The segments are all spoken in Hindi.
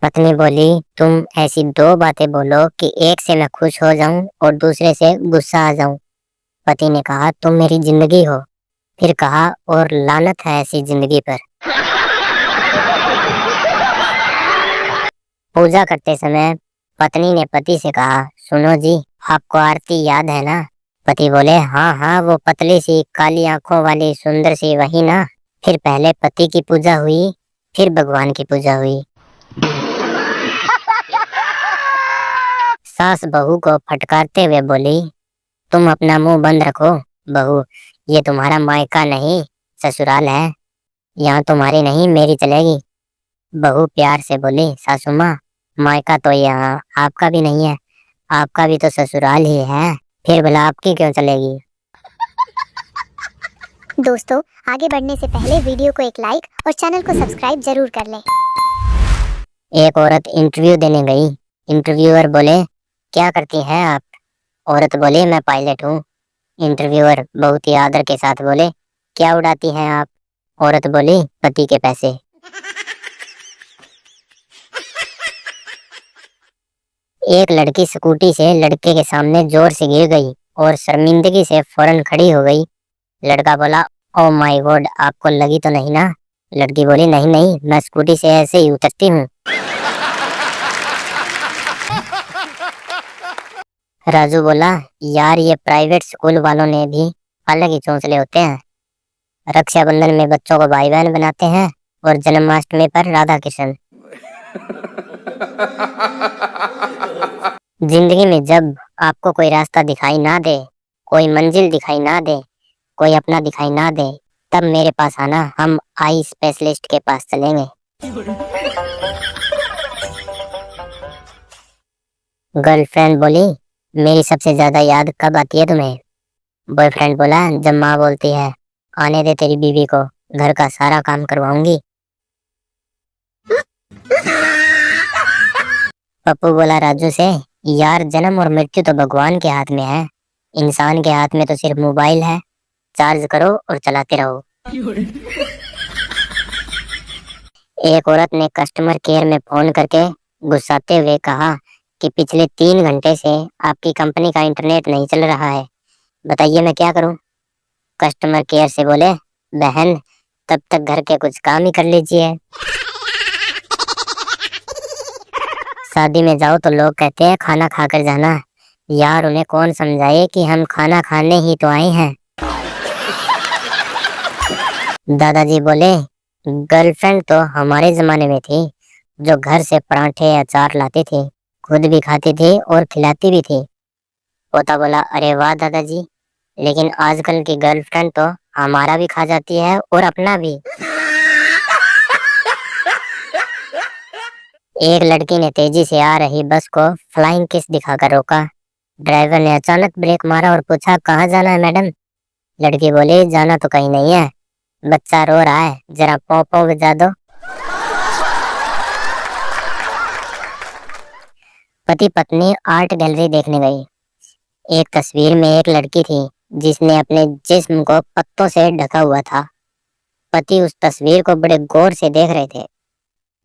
पत्नी बोली, तुम ऐसी दो बातें बोलो कि एक से मैं खुश हो जाऊं और दूसरे से गुस्सा आ जाऊं। पति ने कहा, तुम मेरी जिंदगी हो। फिर कहा, और लानत है ऐसी जिंदगी पर। पूजा करते समय पत्नी ने पति से कहा, सुनो जी, आपको आरती याद है ना? पति बोले, हाँ हाँ, वो पतली सी काली आंखों वाली सुंदर सी वही ना। फिर पहले पति की पूजा हुई, फिर भगवान की पूजा हुई। सास बहू को फटकारते हुए बोली, तुम अपना मुंह बंद रखो। बहू, ये तुम्हारा मायका नहीं ससुराल है। यहाँ तुम्हारी नहीं मेरी चलेगी। बहू प्यार से बोली, सासू माँ, मायका तो यहाँ आपका भी नहीं है, आपका भी तो ससुराल ही है, फिर भला आपकी क्यों चलेगी? दोस्तों, आगे बढ़ने से पहले वीडियो को एक लाइक और चैनल को सब्सक्राइब जरूर कर लें। एक औरत इंटरव्यू देने गई। इंटरव्यूअर बोले, क्या करती हैं आप? औरत बोली, मैं पायलट हूँ। इंटरव्यूअर बहुत ही आदर के साथ बोले, क्या उड़ाती हैं आप? औरत बोली, पति के पैसे। एक लड़की स्कूटी से लड़के के सामने जोर से गिर गई और शर्मिंदगी से फौरन खड़ी हो गई। लड़का बोला, ओ माय गॉड, आपको लगी तो नहीं ना? लड़की बोली, नहीं नहीं, मैं स्कूटी से ऐसे ही उतरती हूँ। राजू बोला, यार ये प्राइवेट स्कूल वालों ने भी अलग ही चौंसले होते हैं। रक्षाबंधन में बच्चों को भाई बहन बनाते हैं और जन्माष्टमी पर राधा कृष्ण। जिंदगी में जब आपको कोई रास्ता दिखाई ना दे, कोई मंजिल दिखाई ना दे, कोई अपना दिखाई ना दे, तब मेरे पास आना, हम आई स्पेशलिस्ट के पास चलेंगे। गर्लफ्रेंड बोली, मेरी सबसे ज्यादा याद कब आती है तुम्हें? बॉयफ्रेंड बोला, जब माँ बोलती है, आने दे तेरी बीवी को, घर का सारा काम करवाऊंगी। पप्पू बोला राजू से, यार जन्म और मृत्यु तो भगवान के हाथ में है, इंसान के हाथ में तो सिर्फ मोबाइल है, चार्ज करो और चलाते रहो। एक औरत ने कस्टमर केयर में फोन करके गुस्साते हुए कहा कि पिछले 3 घंटे से आपकी कंपनी का इंटरनेट नहीं चल रहा है, बताइए मैं क्या करूं? कस्टमर केयर से बोले, बहन तब तक घर के कुछ काम ही कर लीजिए। शादी में जाओ तो लोग कहते हैं खाना खाकर जाना, यार उन्हें कौन समझाए कि हम खाना खाने ही तो आए हैं। दादाजी बोले, गर्लफ्रेंड तो हमारे जमाने में थी, जो घर से पराठे अचार लाती थी, खुद भी खाती थी और खिलाती भी थी। पोता बोला, अरे वाह दादाजी, लेकिन आजकल की गर्लफ्रेंड तो हमारा भी खा जाती है और अपना भी। एक लड़की ने तेजी से आ रही बस को फ्लाइंग किस दिखाकर रोका। ड्राइवर ने अचानक ब्रेक मारा और पूछा, कहाँ जाना है मैडम? लड़की बोली, जाना तो कहीं नहीं है, बच्चा रो रहा है, जरा पौ पौ बजा दो। पति पत्नी आर्ट गैलरी देखने गई। एक तस्वीर में एक लड़की थी जिसने अपने जिस्म को पत्तों से ढका हुआ था। पति उस तस्वीर को बड़े गौर से देख रहे थे।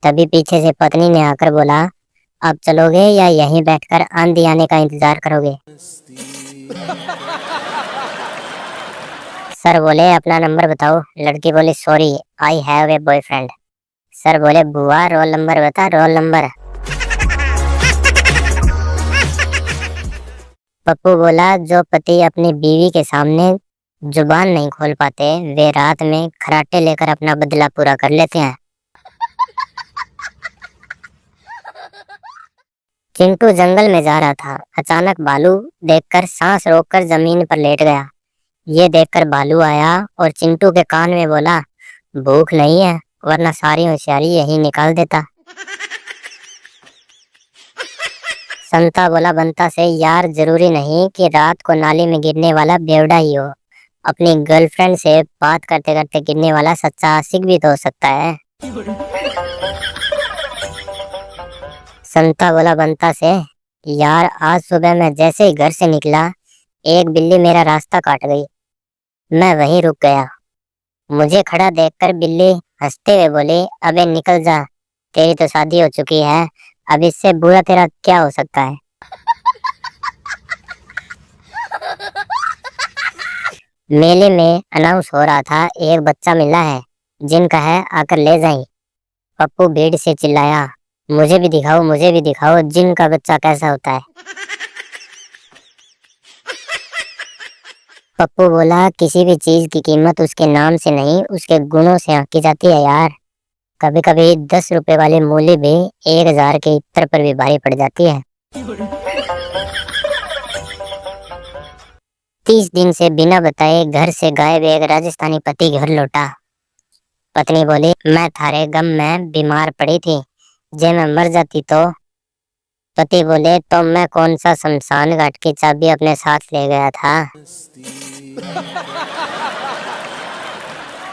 तभी पीछे से पत्नी ने आकर बोला, अब चलोगे या यहीं बैठकर आंधी आने का इंतजार करोगे? सर बोले, अपना नंबर बताओ। लड़की बोली, sorry, I have a boyfriend. Sir बोले, बुआ रोल नंबर बता, रोल नंबर। पप्पू बोला, जो पति अपनी बीवी के सामने जुबान नहीं खोल पाते, वे रात में खराटे लेकर अपना बदला पूरा कर लेते हैं। चिंटू जंगल में जा रहा था, अचानक भालू देखकर सांस रोककर जमीन पर लेट गया। ये देखकर भालू आया और चिंटू के कान में बोला, भूख नहीं है, वरना सारी होशियारी यही निकाल देता। संता बोला बंता से, यार जरूरी नहीं कि रात को नाली में गिरने वाला बेवड़ा ही हो, अपनी गर्लफ्रेंड से बात करते करते गिरने वाला सच्चा आशिक भी तो हो सकता है। संता बोला बंता से, यार आज सुबह मैं जैसे ही घर से निकला, एक बिल्ली मेरा रास्ता काट गई, मैं वहीं रुक गया। मुझे खड़ा देखकर बिल्ली हंसते हुए बोली, अबे निकल जा, तेरी तो शादी हो चुकी है, अब इससे बुरा तेरा क्या हो सकता है। मेले में अनाउंस हो रहा था, एक बच्चा मिला है, जिनका है आकर ले जाएं। पप्पू भीड़ से चिल्लाया, मुझे भी दिखाओ, मुझे भी दिखाओ जिन का बच्चा कैसा होता है। पप्पू बोला, किसी भी चीज की कीमत उसके नाम से नहीं, उसके गुणों से आंकी जाती है यार। कभी कभी 10 रुपए वाली मूली भी 1,000 के इत्र पर भी भारी पड़ जाती है। 30 दिन से बिना बताए घर से गायब एक राजस्थानी पति घर लौटा। पत्नी बोली, मैं थारे गम में बीमार पड़ी थी, जे मैं मर जाती तो। पति बोले, तो मैं कौन सा शमशान घाट की चाबी अपने साथ ले गया था।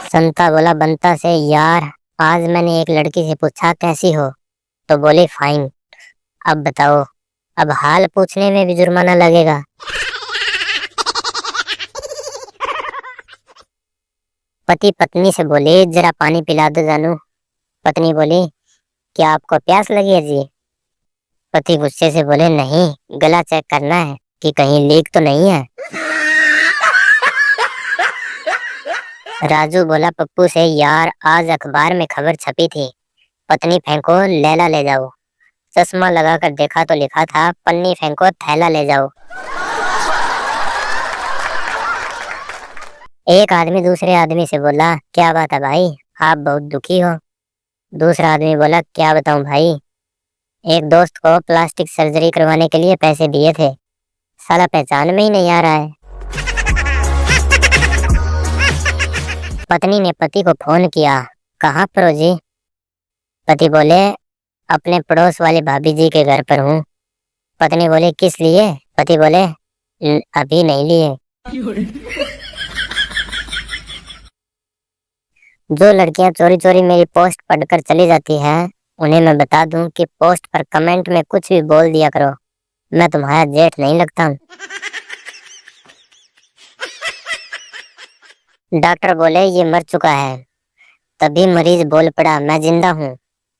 संता बोला बंता से, यार आज मैंने एक लड़की से पूछा कैसी हो, तो बोली फाइन। अब बताओ, अब हाल पूछने में भी जुर्माना लगेगा। पति पत्नी से बोले, जरा पानी पिला दो जानू। पत्नी बोली, क्या आपको प्यास लगी है जी। पति गुस्से से बोले, नहीं, गला चेक करना है कि कहीं लीक तो नहीं है। राजू बोला पप्पू से, यार आज अखबार में खबर छपी थी, पत्नी फेंको लैला ले जाओ। चश्मा लगाकर देखा तो लिखा था, पन्नी फेंको थैला ले जाओ। एक आदमी दूसरे आदमी से बोला, क्या बात है भाई, आप बहुत दुखी हो। दूसरा आदमी बोला, क्या बताऊं भाई, एक दोस्त को प्लास्टिक सर्जरी करवाने के लिए पैसे दिए थे, साला पहचान में ही नहीं आ रहा है। पत्नी ने पति को फोन किया, कहाँ पर हो जी। पति बोले, अपने पड़ोस वाले भाभी जी के घर पर हूँ। पत्नी बोले, किस लिए। पति बोले, अभी नहीं लिए। जो लड़कियां चोरी चोरी मेरी पोस्ट पढ़कर चली जाती हैं, उन्हें मैं बता दूं कि पोस्ट पर कमेंट में कुछ भी बोल दिया करो, मैं तुम्हारा जेठ नहीं लगता हूँ। डॉक्टर बोले, ये मर चुका है। तभी मरीज बोल पड़ा, मैं जिंदा हूँ।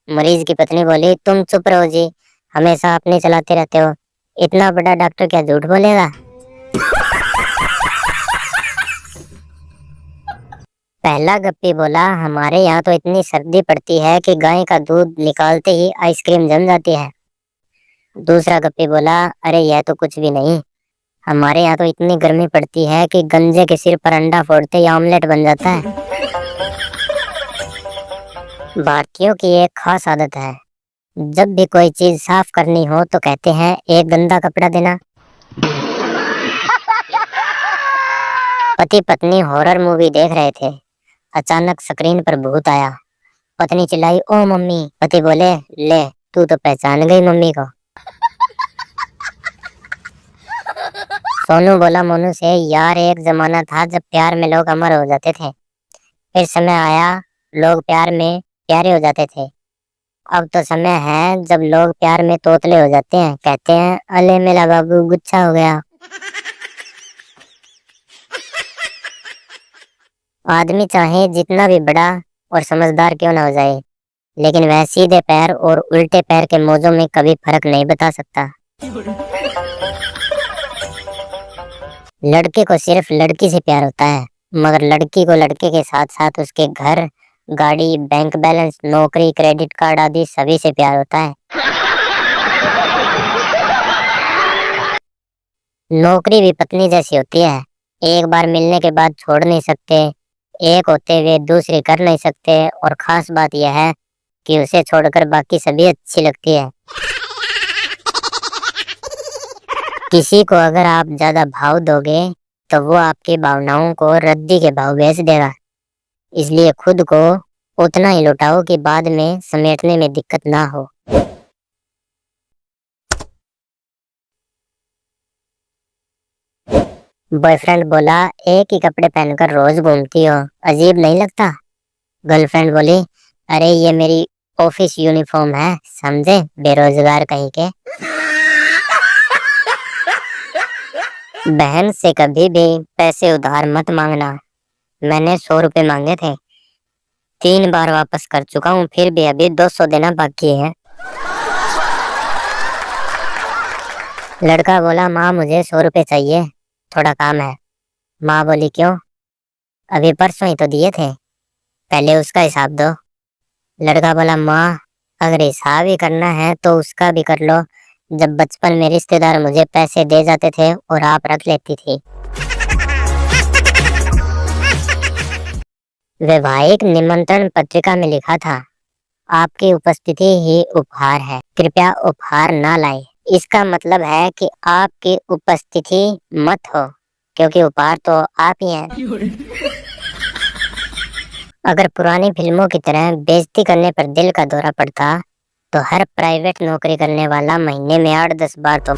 मरीज की पत्नी बोली, तुम चुप रहो जी, हमेशा अपनी चलाते रहते हो, इतना बड़ा डॉक्टर क्या झूठ बोलेगा। पहला गप्पी बोला, हमारे यहाँ तो इतनी सर्दी पड़ती है कि गाय का दूध निकालते ही आइसक्रीम जम जाती है। दूसरा गप्पी बोला, अरे यह तो कुछ भी नहीं, हमारे यहाँ तो इतनी गर्मी पड़ती है कि गंजे के सिर पर अंडा फोड़ते ही ऑमलेट बन जाता है। भारतीयों की एक खास आदत है, जब भी कोई चीज साफ करनी हो तो कहते हैं, एक गंदा कपड़ा देना। पति पत्नी हॉरर मूवी देख रहे थे, अचानक स्क्रीन पर भूत आया। पत्नी चिल्लाई, ओ मम्मी। पति बोले, ले तू तो पहचान गई मम्मी को। सोनू बोला मोनू से, यार एक जमाना था जब प्यार में लोग अमर हो जाते थे, फिर समय आया लोग प्यार में प्यारे हो जाते थे। अब तो समय है जब लोग प्यार में तोतले हो जाते हैं, कहते हैं, अले मेरा बाबू गुच्छा हो गया। आदमी चाहे जितना भी बड़ा और समझदार क्यों ना हो जाए, लेकिन वह सीधे पैर और उल्टे पैर के मौजों में कभी फर्क नहीं बता सकता। लड़के को सिर्फ लड़की से प्यार होता है, मगर लड़की को लड़के के साथ साथ उसके घर, गाड़ी, बैंक बैलेंस, नौकरी, क्रेडिट कार्ड आदि सभी से प्यार होता है। नौकरी भी पत्नी जैसी होती है, एक बार मिलने के बाद छोड़ नहीं सकते, एक होते हुए दूसरी कर नहीं सकते, और खास बात यह है कि उसे छोड़कर बाकी सभी अच्छी लगती है। किसी को अगर आप ज्यादा भाव दोगे तो वो आपकी भावनाओं को रद्दी के भाव बेच देगा, इसलिए खुद को उतना ही लौटाओ कि बाद में समेटने में दिक्कत ना हो। बॉयफ्रेंड बोला, एक ही कपड़े पहनकर रोज घूमती हो, अजीब नहीं लगता। गर्लफ्रेंड बोली, अरे ये मेरी ऑफिस यूनिफॉर्म है, समझे बेरोजगार कहीं के। बहन से कभी भी पैसे उधार मत मांगना, मैंने 100 रुपए मांगे थे, 3 बार वापस कर चुका हूँ, फिर भी अभी 200 देना बाकी है। लड़का बोला माँ मुझे 100 रुपए चाहिए, थोड़ा काम है। माँ बोली क्यों? अभी परसों ही तो दिए थे, पहले उसका हिसाब दो। लड़का बोला माँ अगर हिसाब ही करना है तो उसका भी कर लो। जब बचपन में रिश्तेदार मुझे पैसे दे जाते थे और आप रख लेती थी। वैवाहिक निमंत्रण पत्रिका में लिखा था आपकी उपस्थिति ही उपहार है, कृपया उपहार ना लाए। इसका मतलब है कि आपकी उपस्थिति मत हो, क्योंकि उपहार तो आप ही हैं। अगर पुरानी फिल्मों की तरह बेइज्जती करने पर दिल का दौरा पड़ता तो हर प्राइवेट नौकरी करने वाला महीने में 8-10 बार तो